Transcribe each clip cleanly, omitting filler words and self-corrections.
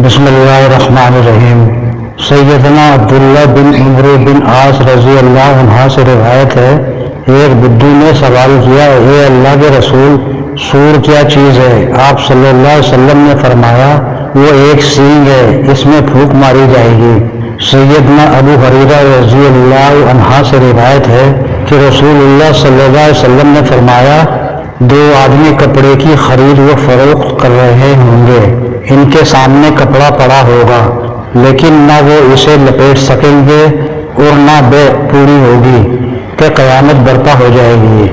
بسم اللہ الرحمن الرحیم۔ سیدنا عبداللہ بن عمرو بن عاص رضی اللہ عنہ سے روایت ہے، ایک بدو نے سوال کیا، اے اللہ کے رسول، سور کیا چیز ہے؟ آپ صلی اللہ علیہ وسلم نے فرمایا، وہ ایک سینگ ہے، اس میں پھونک ماری جائے گی۔ سیدنا ابو ہریرہ رضی اللہ عنہ سے روایت ہے کہ رسول اللہ صلی اللہ علیہ وسلم نے فرمایا، دو آدمی کپڑے کی خرید و فروخت کر رہے ہوں گے، ان کے سامنے کپڑا پڑا ہوگا، لیکن نہ وہ اسے لپیٹ سکیں گے اور نہ بے پوری ہوگی کہ قیامت برپا ہو جائے گی۔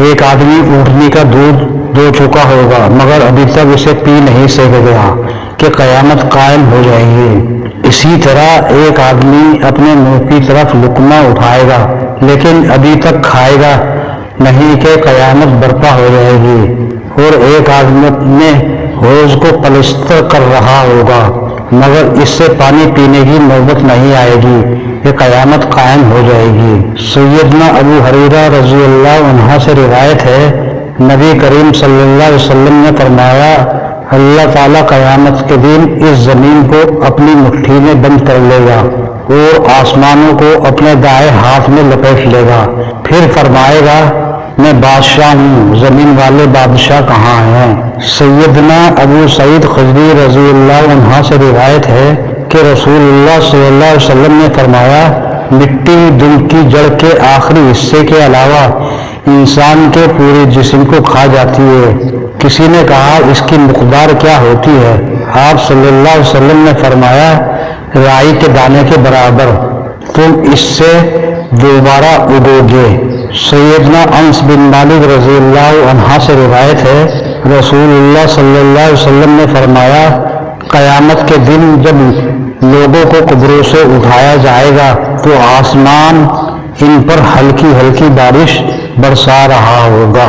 ایک آدمی اونٹنی کا دودھ دو چکا ہوگا مگر ابھی تک اسے پی نہیں سک گیا کہ قیامت قائم ہو جائے گی۔ اسی طرح ایک آدمی اپنے منہ کی طرف لقمہ اٹھائے گا لیکن ابھی تک کھائے گا نہیں کہ قیامت برپا ہو جائے گی، اور ایک آدمی اپنے حوض کو پلستر کر رہا ہوگا مگر اس سے پانی پینے کی نوبت نہیں آئے گی کہ قیامت قائم ہو جائے گی۔ سیدنا ابو ہریرہ رضی اللہ عنہ سے روایت ہے، نبی کریم صلی اللہ علیہ وسلم نے فرمایا، اللہ تعالیٰ قیامت کے دن اس زمین کو اپنی مٹھی میں بند کر لے گا اور آسمانوں کو اپنے دائیں ہاتھ میں لپیٹ لے گا، پھر فرمائے گا، میں بادشاہ ہوں، زمین والے بادشاہ کہاں ہیں؟ سیدنا ابو سعید خدری رضی اللہ عنہ سے روایت ہے کہ رسول اللہ صلی اللہ علیہ وسلم نے فرمایا، مٹی دل کی جڑ کے آخری حصے کے علاوہ انسان کے پورے جسم کو کھا جاتی ہے۔ کسی نے کہا، اس کی مقدار کیا ہوتی ہے؟ آپ صلی اللہ علیہ وسلم نے فرمایا، رائی کے دانے کے برابر، تم اس سے دوبارہ اگو گے۔ سیدنا انس بن مالک رضی اللہ عنہ سے روایت ہے، رسول اللہ صلی اللہ علیہ وسلم نے فرمایا، قیامت کے دن جب لوگوں کو قبروں سے اٹھایا جائے گا تو آسمان ان پر ہلکی ہلکی بارش برسا رہا ہوگا۔